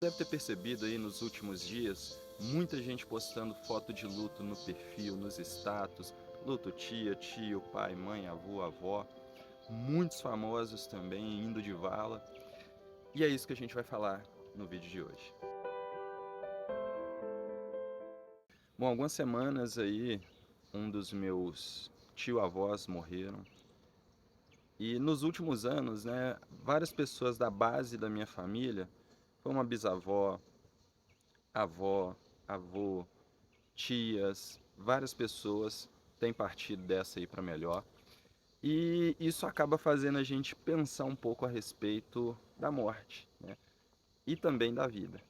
Deve ter percebido aí nos últimos dias, muita gente postando foto de luto no perfil, nos status, luto tia, tio, pai, mãe, avô, avó, muitos famosos também indo de vala, e é isso que a gente vai falar no vídeo de hoje. Bom, algumas semanas aí, um dos meus tio-avós morreram, e nos últimos anos, né, várias pessoas da base da minha família, foi uma bisavó, avó, avô, tias, várias pessoas têm partido dessa aí para melhor. E isso acaba fazendo a gente pensar um pouco a respeito da morte, né? E também da vida.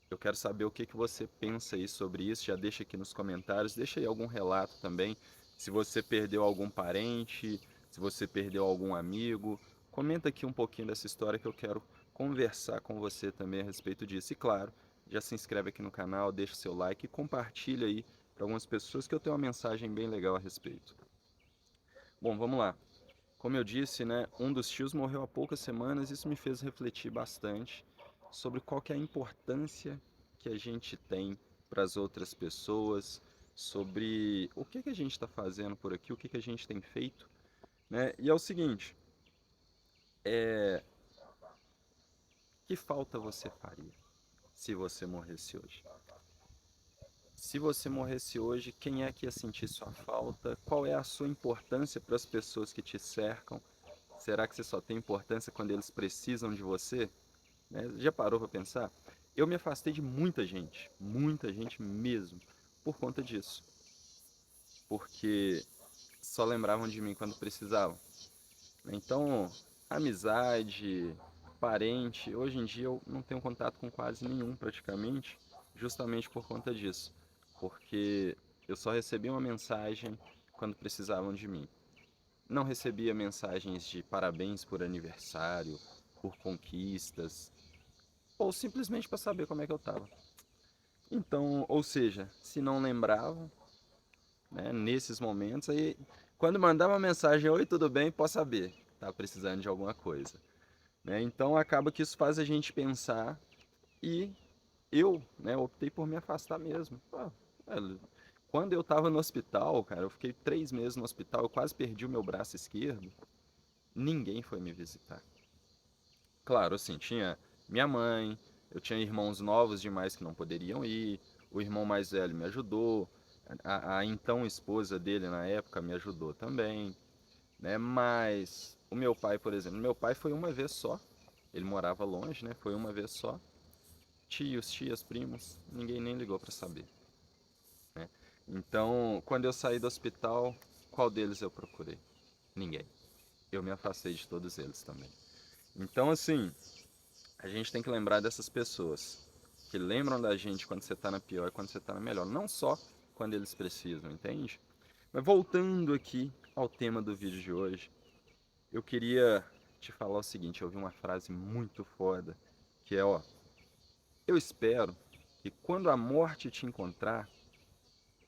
Eu quero saber o que que você pensa aí sobre isso, já deixa aqui nos comentários, deixa aí algum relato também, se você perdeu algum parente, se você perdeu algum amigo, comenta aqui um pouquinho dessa história que eu quero conversar com você também a respeito disso. E claro, já se inscreve aqui no canal, deixa o seu like e compartilha aí para algumas pessoas que eu tenho uma mensagem bem legal a respeito. Bom, vamos lá. Como eu disse, né, um dos tios morreu há poucas semanas, isso me fez refletir bastante sobre qual que é a importância que a gente tem para as outras pessoas, sobre o que que a gente está fazendo por aqui, o que que a gente tem feito, né? E é o seguinte, que falta você faria se você morresse hoje? Se você morresse hoje, quem é que ia sentir sua falta? Qual é a sua importância para as pessoas que te cercam? Será que você só tem importância quando eles precisam de você? Né? Já parou para pensar? Eu me afastei de muita gente mesmo, por conta disso. Porque só lembravam de mim quando precisavam. Então, amizade, parente, hoje em dia eu não tenho contato com quase nenhum praticamente, justamente por conta disso. Porque eu só recebia uma mensagem quando precisavam de mim. Não recebia mensagens de parabéns por aniversário, por conquistas, ou simplesmente para saber como é que eu estava. Então, ou seja, se não lembravam, né, nesses momentos, aí quando mandava uma mensagem, oi, tudo bem, posso saber, tá precisando de alguma coisa, né? Então acaba que isso faz a gente pensar e eu, né, optei por me afastar mesmo. Pô, velho, quando eu estava no hospital, cara, eu fiquei 3 meses no hospital, eu quase perdi o meu braço esquerdo, ninguém foi me visitar. Claro, assim, tinha minha mãe, eu tinha irmãos novos demais que não poderiam ir, o irmão mais velho me ajudou, a então esposa dele na época me ajudou também, né? Mas o meu pai, por exemplo, meu pai foi uma vez só, ele morava longe, né? Foi uma vez só. Tios, tias, primos, ninguém nem ligou para saber, né? Então, quando eu saí do hospital, qual deles eu procurei? Ninguém. Eu me afastei de todos eles também. Então, assim, a gente tem que lembrar dessas pessoas que lembram da gente quando você está na pior e quando você está na melhor, não só quando eles precisam, entende? Mas voltando aqui ao tema do vídeo de hoje, eu queria te falar o seguinte, eu ouvi uma frase muito foda, que é, ó, eu espero que quando a morte te encontrar,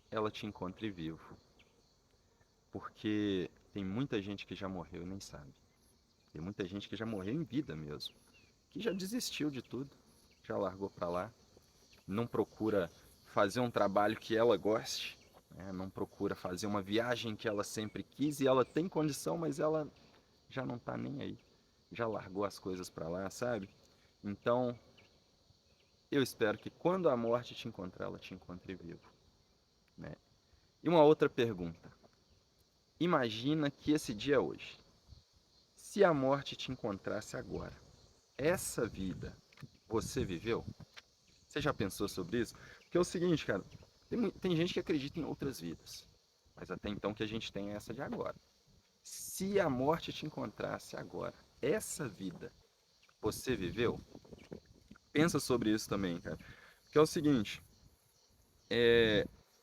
ela te encontre vivo, porque tem muita gente que já morreu e nem sabe. Tem muita gente que já morreu em vida mesmo, que já desistiu de tudo, já largou pra lá, não procura fazer um trabalho que ela goste, né? Não procura fazer uma viagem que ela sempre quis e ela tem condição, mas ela já não tá nem aí, já largou as coisas para lá, sabe? Então, eu espero que quando a morte te encontrar, ela te encontre vivo, né? E uma outra pergunta. Imagina que esse dia é hoje. Se a morte te encontrasse agora, essa vida você viveu? Você já pensou sobre isso? Porque é o seguinte, cara, tem gente que acredita em outras vidas, mas até então que a gente tem é essa de agora. Se a morte te encontrasse agora, essa vida você viveu? Pensa sobre isso também, cara. Porque é o seguinte,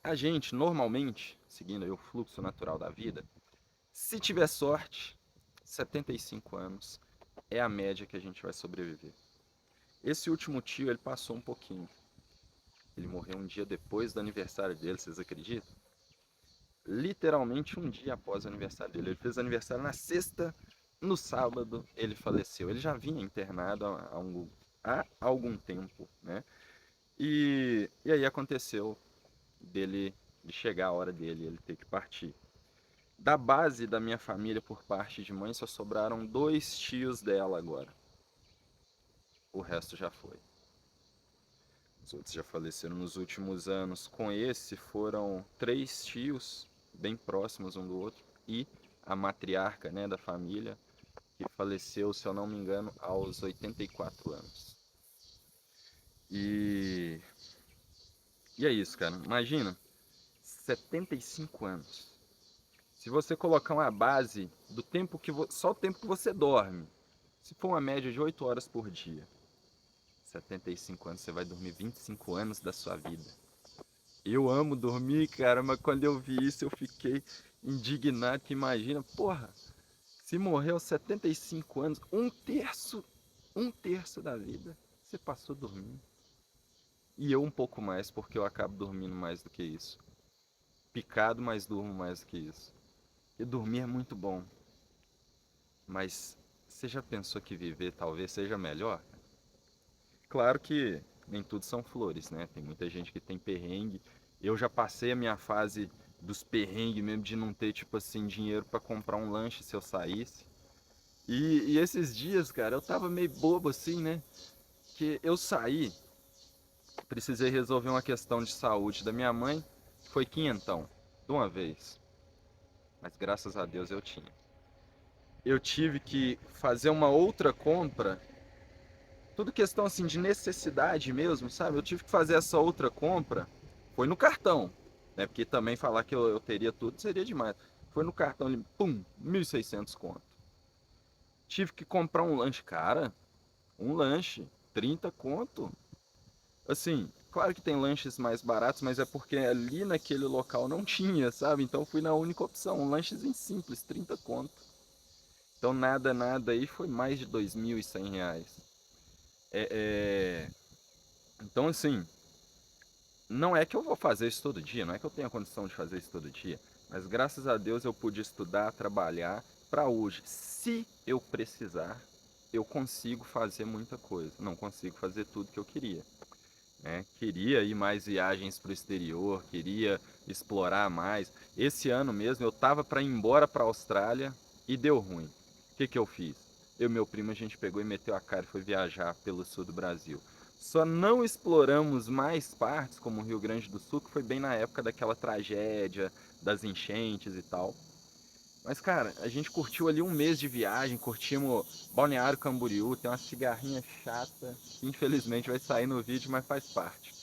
a gente normalmente, seguindo aí o fluxo natural da vida, se tiver sorte, 75 anos é a média que a gente vai sobreviver. Esse último tio, ele passou um pouquinho. Ele morreu um dia depois do aniversário dele, vocês acreditam? Literalmente um dia após o aniversário dele. Ele fez aniversário na sexta, no sábado ele faleceu. Ele já vinha internado há algum tempo, né? E aí aconteceu de chegar a hora dele, ele ter que partir. Da base da minha família por parte de mãe só sobraram 2 tios dela agora. O resto já foi. Os outros já faleceram nos últimos anos. Com esse foram 3 tios, bem próximos um do outro, e a matriarca, né, da família, que faleceu, se eu não me engano, aos 84 anos. E, e é isso, cara. Imagina, 75 anos. Se você colocar uma base do tempo só o tempo que você dorme, se for uma média de 8 horas por dia, 75 anos, você vai dormir 25 anos da sua vida. Eu amo dormir, cara, mas quando eu vi isso eu fiquei indignado, que imagina, porra, se morrer aos 75 anos, um terço da vida, você passou dormindo. E eu um pouco mais, porque eu acabo dormindo mais do que isso. Picado, mas durmo mais do que isso. E dormir é muito bom. Mas você já pensou que viver talvez seja melhor? Claro que nem tudo são flores, né? Tem muita gente que tem perrengue. Eu já passei a minha fase dos perrengues mesmo de não ter, tipo assim, dinheiro para comprar um lanche se eu saísse. E esses dias, cara, eu tava meio bobo assim, né? Que eu saí, precisei resolver uma questão de saúde da minha mãe, foi quinhentão, de uma vez. Mas graças a Deus eu tinha. Eu tive que fazer uma outra compra, tudo questão assim de necessidade mesmo, sabe? Eu tive que fazer essa outra compra, foi no cartão, né? Porque também falar que eu teria tudo seria demais. Foi no cartão ali, pum, 1.600 conto. Tive que comprar um lanche, cara, um lanche, 30 conto. Assim, claro que tem lanches mais baratos, mas é porque ali naquele local não tinha, sabe? Então fui na única opção, um lanchezinho simples, 30 conto. Então nada, nada aí foi mais de R$ 2.100. É, Então assim, não é que eu vou fazer isso todo dia, não é que eu tenha condição de fazer isso todo dia, mas graças a Deus eu pude estudar, trabalhar para hoje. Se eu precisar, eu consigo fazer muita coisa. Não consigo fazer tudo que eu queria, né? Queria ir mais viagens para o exterior, queria explorar mais. Esse ano mesmo eu tava para ir embora para a Austrália e deu ruim. O que que eu fiz? Eu e meu primo a gente pegou e meteu a cara e foi viajar pelo sul do Brasil. Só não exploramos mais partes, como o Rio Grande do Sul, que foi bem na época daquela tragédia, das enchentes e tal. Mas, cara, a gente curtiu ali um mês de viagem, curtimos Balneário Camboriú, tem uma cigarrinha chata, que infelizmente vai sair no vídeo, mas faz parte.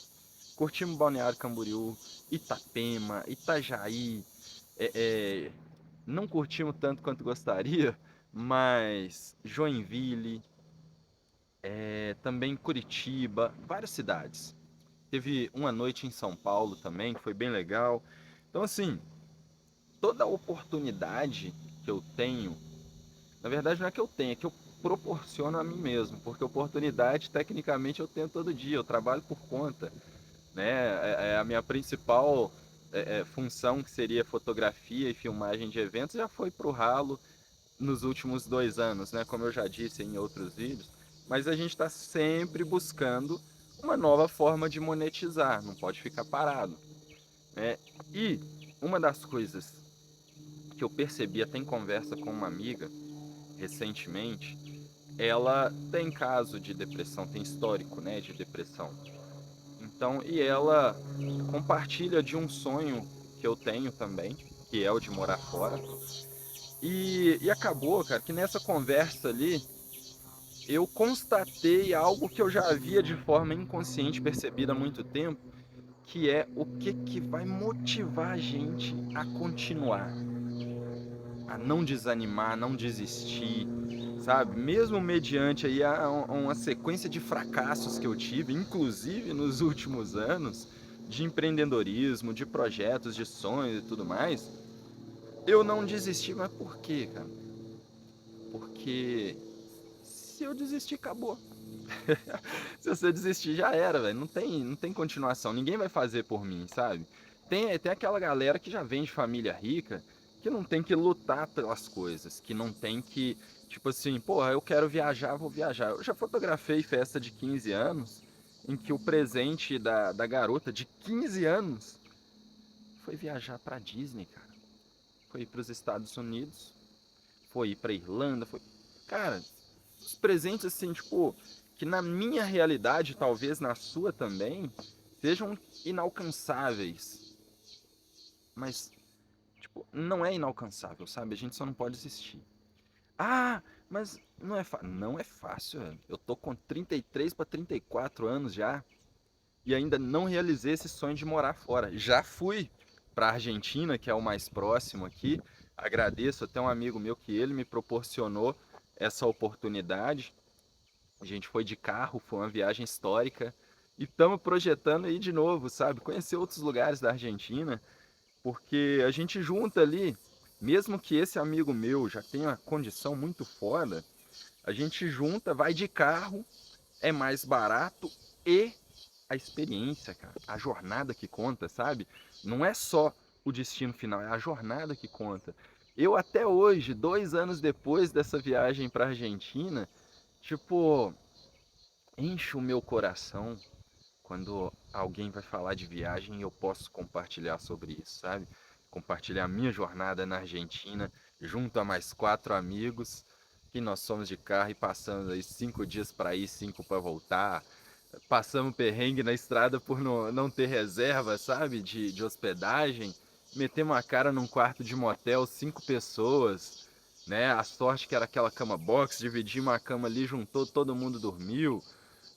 Curtimos Balneário Camboriú, Itapema, Itajaí, é, é, não curtimos tanto quanto gostaria, mas Joinville, também Curitiba, várias cidades. Teve uma noite em São Paulo também, que foi bem legal. Então, assim, toda a oportunidade que eu tenho, na verdade não é que eu tenho, é que eu proporciono a mim mesmo, porque oportunidade tecnicamente eu tenho todo dia, eu trabalho por conta, né? É a minha principal função, que seria fotografia e filmagem de eventos, já foi pro ralo nos últimos 2 anos, né? Como eu já disse em outros vídeos, mas a gente está sempre buscando uma nova forma de monetizar, não pode ficar parado, né? E uma das coisas que eu percebi até em conversa com uma amiga recentemente, ela tem caso de depressão, tem histórico, né, de depressão. Então, e ela compartilha de um sonho que eu tenho também, que é o de morar fora. E acabou, cara, que nessa conversa ali eu constatei algo que eu já havia de forma inconsciente percebido há muito tempo, que é o que que vai motivar a gente a continuar, a não desanimar, a não desistir, sabe? Mesmo mediante aí uma sequência de fracassos que eu tive, inclusive nos últimos anos, de empreendedorismo, de projetos, de sonhos e tudo mais, eu não desisti. Mas por quê, cara? Porque se eu desistir, acabou. Se você desistir, já era, velho. Não tem continuação. Ninguém vai fazer por mim, sabe? Tem aquela galera que já vem de família rica, que não tem que lutar pelas coisas, que não tem Tipo assim, porra, eu quero viajar, vou viajar. Eu já fotografei festa de 15 anos em que o presente da garota de 15 anos foi viajar pra Disney, cara. Foi ir pros Estados Unidos, foi ir pra Irlanda, foi. Cara, os presentes assim, tipo, que na minha realidade, talvez na sua também, sejam inalcançáveis. Mas, tipo, não é inalcançável, sabe? A gente só não pode desistir. Ah, mas não é, não é fácil. Eu tô com 33 para 34 anos já e ainda não realizei esse sonho de morar fora. Já fui para Argentina, que é o mais próximo aqui. Agradeço até um amigo meu que ele me proporcionou essa oportunidade. A gente foi de carro, foi uma viagem histórica e estamos projetando aí de novo, sabe? Conhecer outros lugares da Argentina, porque a gente junta ali, mesmo que esse amigo meu já tenha uma condição muito foda, a gente junta, vai de carro, é mais barato e a experiência, cara, a jornada que conta, sabe? Não é só o destino final, é a jornada que conta. Eu até hoje, 2 anos depois dessa viagem para Argentina, tipo, enche o meu coração quando alguém vai falar de viagem e eu posso compartilhar sobre isso, sabe? Compartilhar a minha jornada na Argentina junto a mais 4 amigos, que nós somos de carro e passamos aí 5 dias para ir, 5 para voltar. Passamos perrengue na estrada por não ter reserva, sabe? De hospedagem. Metemos a cara num quarto de motel, 5 pessoas, né? A sorte que era aquela cama box, dividimos a cama ali, juntou, todo mundo dormiu.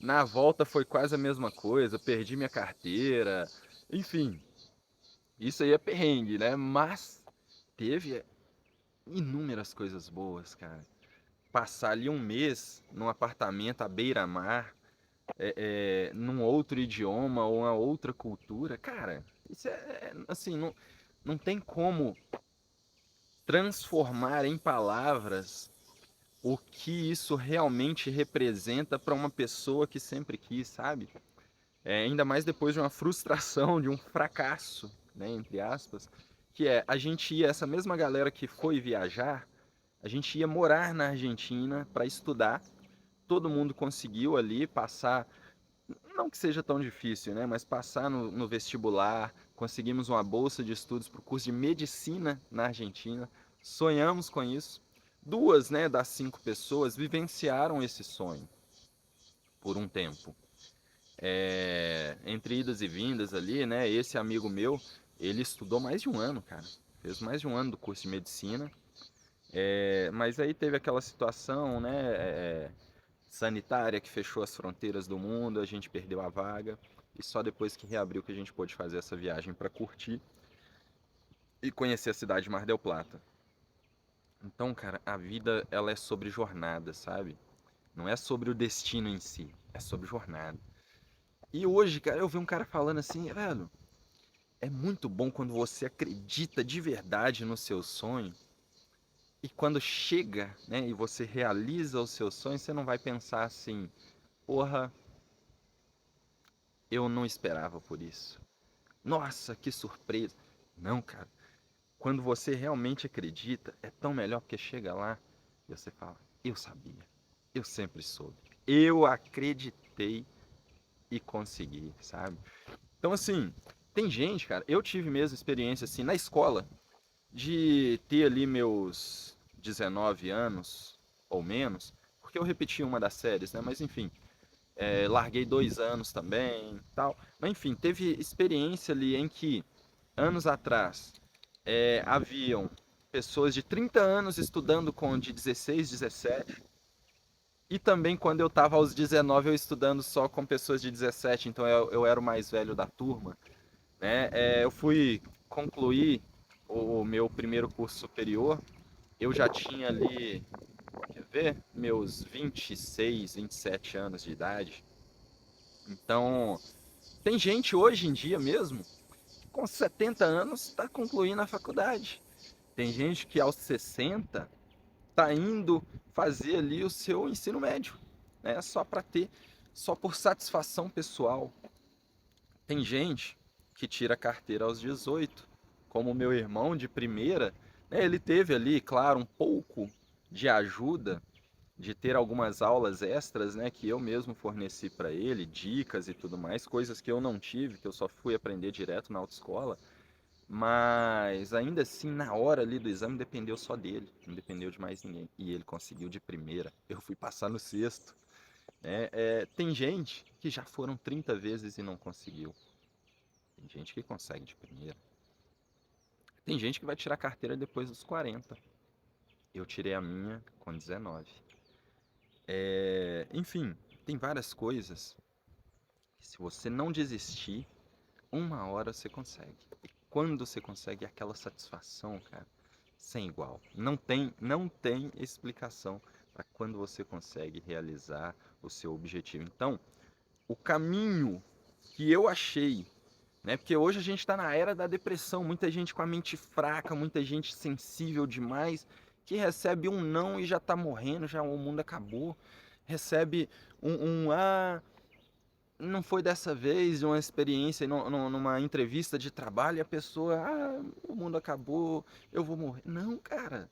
Na volta foi quase a mesma coisa, perdi minha carteira, enfim, isso aí é perrengue, né? Mas teve inúmeras coisas boas, cara. Passar ali um mês num apartamento à beira-mar, num outro idioma ou uma outra cultura, cara, isso assim, não tem como transformar em palavras o que isso realmente representa para uma pessoa que sempre quis, sabe? Ainda mais depois de uma frustração, de um fracasso, né, entre aspas, que é a gente ia, essa mesma galera que foi viajar, a gente ia morar na Argentina para estudar. Todo mundo conseguiu ali passar, não que seja tão difícil, né, mas passar no vestibular, conseguimos uma bolsa de estudos para o curso de medicina na Argentina, sonhamos com isso. 2, né, das 5 pessoas vivenciaram esse sonho por um tempo. Entre idas e vindas ali, né? Esse amigo meu, ele estudou mais de um ano, cara. Fez mais de um ano do curso de medicina. Mas aí teve aquela situação, né? Sanitária que fechou as fronteiras do mundo, a gente perdeu a vaga. E só depois que reabriu que a gente pôde fazer essa viagem para curtir e conhecer a cidade de Mar del Plata. Então, cara, a vida ela é sobre jornada, sabe? Não é sobre o destino em si, é sobre jornada. E hoje, cara, eu vi um cara falando assim, velho, é muito bom quando você acredita de verdade no seu sonho e quando chega, né, e você realiza o seu sonho, você não vai pensar assim, porra, eu não esperava por isso. Nossa, que surpresa. Não, cara. Quando você realmente acredita, é tão melhor porque chega lá e você fala, eu sabia, eu sempre soube, eu acreditei e consegui, sabe? Então, assim, tem gente, cara, eu tive mesmo experiência assim na escola de ter ali meus 19 anos ou menos, porque eu repeti uma das séries, né? Mas enfim, larguei 2 anos também, tal. Mas enfim, teve experiência ali em que anos atrás haviam pessoas de 30 anos estudando com de 16, 17. E também quando eu estava aos 19 eu estudando só com pessoas de 17, então eu era o mais velho da turma, né? Eu fui concluir o meu primeiro curso superior, eu já tinha ali, quer ver, meus 26, 27 anos de idade. Então, tem gente hoje em dia mesmo, que com 70 anos está concluindo a faculdade. Tem gente que aos 60 está indo fazer ali o seu ensino médio, né? Só para ter, só por satisfação pessoal. Tem gente que tira a carteira aos 18, como o meu irmão de primeira, né? Ele teve ali, claro, um pouco de ajuda, de ter algumas aulas extras, né, que eu mesmo forneci para ele, dicas e tudo mais, coisas que eu não tive, que eu só fui aprender direto na autoescola, mas ainda assim, na hora ali do exame, dependeu só dele, não dependeu de mais ninguém. E ele conseguiu de primeira. Eu fui passar no sexto, né? Tem gente que já foram 30 vezes e não conseguiu. Tem gente que consegue de primeira. Tem gente que vai tirar a carteira depois dos 40. Eu tirei a minha com 19. Enfim, tem várias coisas que se você não desistir, uma hora você consegue. E quando você consegue, é aquela satisfação, cara, sem igual. Não tem explicação para quando você consegue realizar o seu objetivo. Então, o caminho que eu achei, né? Porque hoje a gente está na era da depressão, muita gente com a mente fraca, muita gente sensível demais, que recebe um não e já está morrendo, já o mundo acabou. Recebe não foi dessa vez, uma experiência numa entrevista de trabalho, e a pessoa, o mundo acabou, eu vou morrer. Não, cara,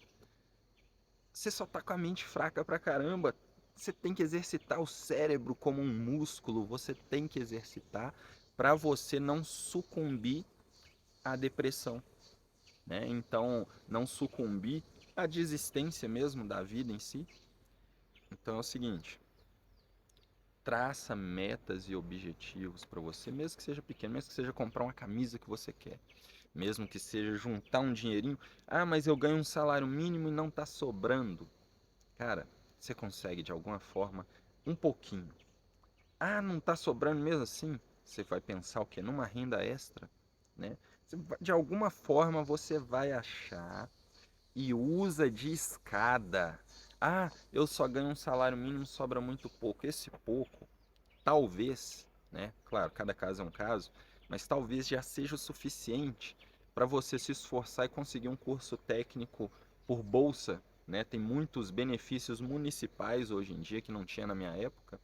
você só tá com a mente fraca pra caramba. Você tem que exercitar o cérebro como um músculo, você tem que exercitar para você não sucumbir à depressão, né? Então, não sucumbir à desistência mesmo da vida em si. Então é o seguinte, traça metas e objetivos para você, mesmo que seja pequeno, mesmo que seja comprar uma camisa que você quer, mesmo que seja juntar um dinheirinho. Mas eu ganho um salário mínimo e não está sobrando. Cara, você consegue de alguma forma um pouquinho. Não está sobrando mesmo assim? Você vai pensar o quê? Numa renda extra, né? De alguma forma você vai achar e usa de escada. Eu só ganho um salário mínimo, sobra muito pouco. Esse pouco talvez, né? Claro, cada caso é um caso, mas talvez já seja o suficiente para você se esforçar e conseguir um curso técnico por bolsa, né? Tem muitos benefícios municipais hoje em dia que não tinha na minha época.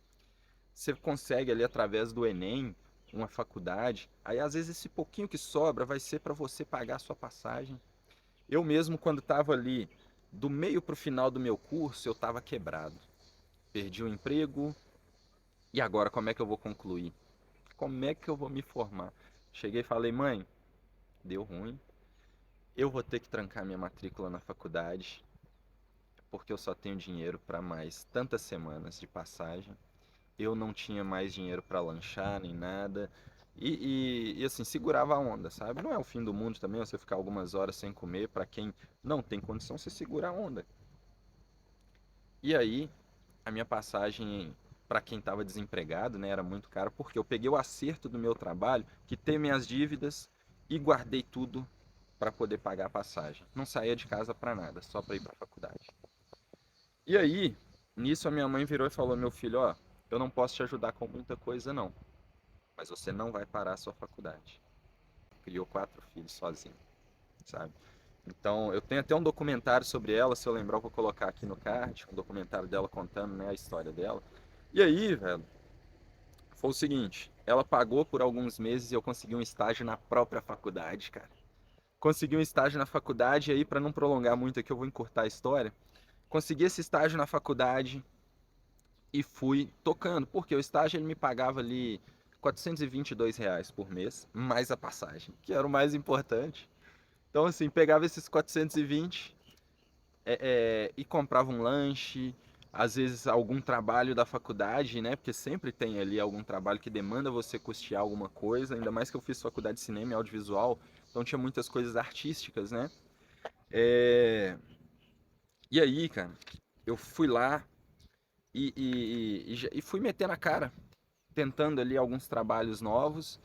Você consegue ali através do Enem uma faculdade. Aí às vezes esse pouquinho que sobra vai ser para você pagar a sua passagem. Eu mesmo quando estava ali do meio para o final do meu curso, eu estava quebrado. Perdi o emprego, e agora como é que eu vou concluir? Como é que eu vou me formar? Cheguei e falei, mãe, deu ruim. Eu vou ter que trancar minha matrícula na faculdade, porque eu só tenho dinheiro para mais tantas semanas de passagem. Eu não tinha mais dinheiro para lanchar nem nada. E assim, segurava a onda, sabe? Não é o fim do mundo também você ficar algumas horas sem comer. Para quem não tem condição, você segura a onda. E aí, a minha passagem para quem estava desempregado, né, era muito caro, porque eu peguei o acerto do meu trabalho, quitei minhas dívidas e guardei tudo para poder pagar a passagem. Não saía de casa para nada, só para ir para a faculdade. E aí, nisso a minha mãe virou e falou: "Meu filho, ó, eu não posso te ajudar com muita coisa não, mas você não vai parar a sua faculdade." Criou 4 filhos sozinho, sabe? Então, eu tenho até um documentário sobre ela, se eu lembrar eu vou colocar aqui no card, um documentário dela contando, né, a história dela. E aí, velho, foi o seguinte, ela pagou por alguns meses e eu consegui um estágio na própria faculdade, cara. Consegui um estágio na faculdade, e aí para não prolongar muito aqui, eu vou encurtar a história. Consegui esse estágio na faculdade e fui tocando, porque o estágio ele me pagava ali R$ 422 por mês, mais a passagem, que era o mais importante. Então assim, pegava esses 420 e comprava um lanche, às vezes algum trabalho da faculdade, né? Porque sempre tem ali algum trabalho que demanda você custear alguma coisa, ainda mais que eu fiz faculdade de cinema e audiovisual, então tinha muitas coisas artísticas, né? É... E aí, cara, eu fui lá e fui metendo a cara, tentando ali alguns trabalhos novos,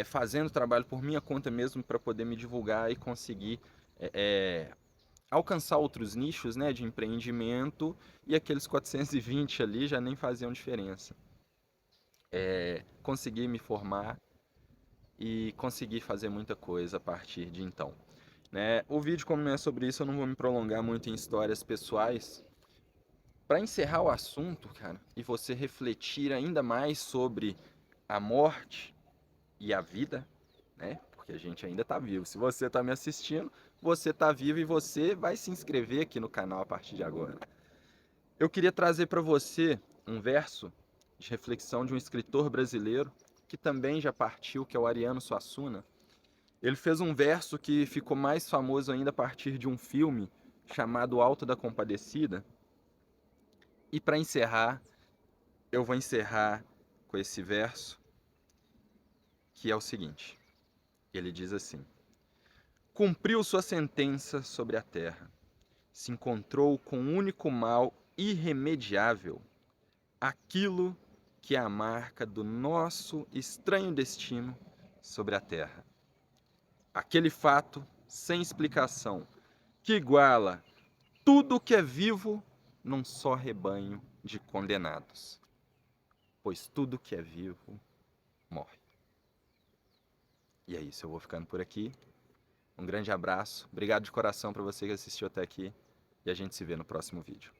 fazendo trabalho por minha conta mesmo para poder me divulgar e conseguir é, é, alcançar outros nichos, né, de empreendimento, e aqueles 420 ali já nem faziam diferença. Consegui me formar e consegui fazer muita coisa a partir de então. Né? O vídeo, como não é sobre isso, eu não vou me prolongar muito em histórias pessoais. Para encerrar o assunto, cara, e você refletir ainda mais sobre a morte e a vida, né? porque a gente ainda está vivo. Se você está me assistindo, você está vivo e você vai se inscrever aqui no canal a partir de agora. Eu queria trazer para você um verso de reflexão de um escritor brasileiro que também já partiu, que é o Ariano Suassuna. Ele fez um verso que ficou mais famoso ainda a partir de um filme chamado Alto da Compadecida. E para encerrar, eu vou encerrar com esse verso, que é o seguinte. Ele diz assim: cumpriu sua sentença sobre a terra, se encontrou com um único mal irremediável, aquilo que é a marca do nosso estranho destino sobre a terra. Aquele fato sem explicação que iguala tudo que é vivo num só rebanho de condenados, pois tudo que é vivo morre. E é isso, eu vou ficando por aqui. Um grande abraço, obrigado de coração para você que assistiu até aqui e a gente se vê no próximo vídeo.